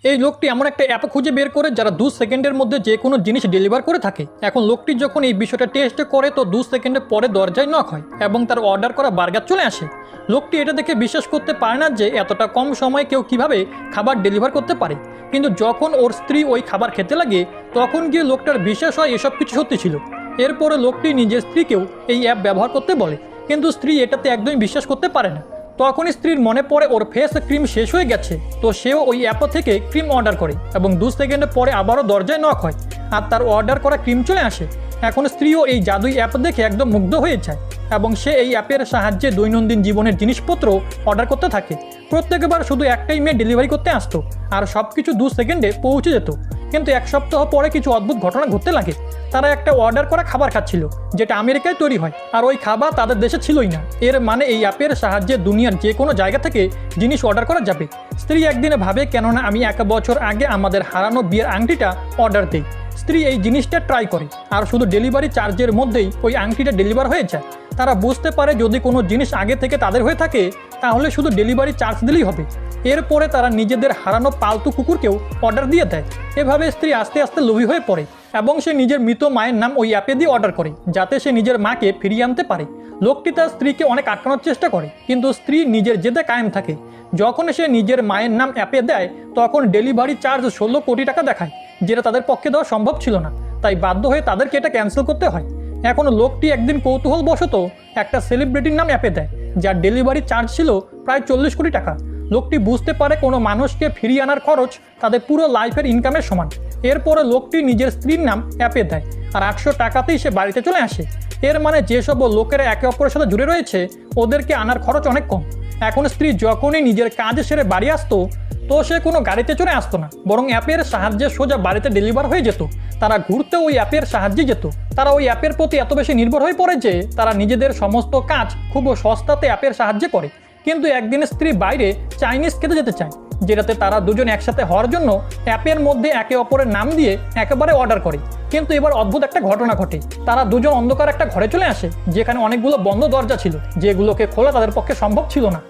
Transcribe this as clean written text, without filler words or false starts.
এই লোকটি এমন একটা অ্যাপ খুঁজে বের করে যারা 2 সেকেন্ডের মধ্যে যে কোনো জিনিস ডেলিভার করে থাকে। এখন লোকটি যখন এই বিষয়টা টেস্ট করে তো 2 সেকেন্ডের পরে দরজায় নক হয় এবং তার অর্ডার করা বার্গার চলে আসে। লোকটি এটা দেখে বিশ্বাস করতে পারে না যে এতটা কম সময়ে কেউ কিভাবে খাবার ডেলিভার করতে পারে। কিন্তু যখন ওর স্ত্রী ওই খাবার খেতে লাগে তখন গিয়ে লোকটার বিশ্বাস হয় এসব কিছু সত্যি ছিল। এরপরে লোকটি নিজের স্ত্রীকেও এই অ্যাপ ব্যবহার করতে বলে, কিন্তু স্ত্রী এটাতে একদমই বিশ্বাস করতে পারে না। তখনই স্ত্রীর মনে পড়ে ওর ফেস ক্রিম শেষ হয়ে গেছে, তো সেও ওই অ্যাপ থেকে ক্রিম অর্ডার করে এবং 2 সেকেন্ডের পরে আবারও দরজায় নক হয় আর তার অর্ডার করা ক্রিম চলে আসে। এখন স্ত্রীও এই জাদুই অ্যাপ দেখে একদম মুগ্ধ হয়ে যায় এবং সে এই অ্যাপের সাহায্যে দৈনন্দিন জীবনের জিনিসপত্র অর্ডার করতে থাকে। প্রত্যেকবার শুধু একটাই মেয়ে ডেলিভারি করতে আসতো আর সব কিছু 2 সেকেন্ডে পৌঁছে যেত। কিন্তু 1 সপ্তাহ পরে কিছু অদ্ভুত ঘটনা ঘটতে লাগে। তারা একটা অর্ডার করা খাবার খাচ্ছিল যেটা আমেরিকায় তৈরি হয়, আর ওই খাবার তাদের দেশে ছিলই না। এর মানে এই অ্যাপের সাহায্যে দুনিয়ার যে কোনো জায়গা থেকে জিনিস অর্ডার করা যাবে। স্ত্রী একদিনে ভাবে, কেননা আমি 1 বছর আগে আমাদের হারানো বিয়ের আংটিটা অর্ডার দিই। স্ত্রী এই জিনিসটা ট্রাই করে আর শুধু ডেলিভারি চার্জের মধ্যেই ওই আংটিটা ডেলিভার হয়ে যায়। তারা বুঝতে পারে যদি কোনো জিনিস আগে থেকে তাদের হয়ে থাকে তাহলে শুধু ডেলিভারি চার্জ দিলেই হবে। এরপরে তারা নিজেদের হারানো পালতু কুকুরকেও অর্ডার দিয়ে দেয়। এভাবে স্ত্রী আস্তে আস্তে লোভী হয়ে পড়ে এবং সে নিজের মৃত মায়ের নাম ওই অ্যাপে দিয়ে অর্ডার করে যাতে সে নিজের মাকে ফিরিয়ে আনতে পারে। লোকটি তার স্ত্রীকে অনেক আটকানোর চেষ্টা করে, কিন্তু স্ত্রী নিজের জেদে কায়েম থাকে। যখন সে নিজের মায়ের নাম অ্যাপে দেয় তখন ডেলিভারি চার্জ 16 কোটি টাকা দেখায়, যেটা তাদের পক্ষে দেওয়া সম্ভব ছিল না। তাই বাধ্য হয়ে তাদেরকে এটা ক্যান্সেল করতে হয়। এখন লোকটি একদিন কৌতূহলবশত একটা সেলিব্রিটির নাম অ্যাপে দেয় যার ডেলিভারি চার্জ ছিল প্রায় 40 কোটি টাকা। লোকটি বুঝতে পারে কোনো মানুষকে ফিরিয়ে আনার খরচ তাদের পুরো লাইফের ইনকামের সমান। এরপরে লোকটি নিজের স্ত্রীর নাম অ্যাপে দেয় আর 800 টাকাতেই সে বাড়িতে চলে আসে। এর মানে যেসব লোকেরা একে অপরের সাথে জুড়ে রয়েছে ওদেরকে আনার খরচ অনেক কম। এখন স্ত্রী যখনই নিজের কাজ সেরে বাড়ি আসতো তো সে কোনো গাড়িতে চড়ে আসতো না, বরং অ্যাপের সাহায্যে সোজা বাড়িতে ডেলিভার হয়ে যেত। তারা ঘুরতে ওই অ্যাপের সাহায্যে যেত। তারা ওই অ্যাপের প্রতি এত বেশি নির্ভর হয়ে পড়ে যে তারা নিজেদের সমস্ত কাজ খুব সস্তাতে অ্যাপের সাহায্যে করে। কিন্তু একদিন স্ত্রী বাইরে চাইনিজ খেতে যেতে চায়, যেটাতে তারা দুজন একসাথে হওয়ার জন্য অ্যাপের মধ্যে একে অপরের নাম দিয়ে একেবারে অর্ডার করে। কিন্তু এবার অদ্ভুত একটা ঘটনা ঘটে। তারা দুজন অন্ধকার একটা ঘরে চলে আসে যেখানে অনেকগুলো বন্ধ দরজা ছিল, যেগুলোকে খোলা তাদের পক্ষে সম্ভব ছিল না।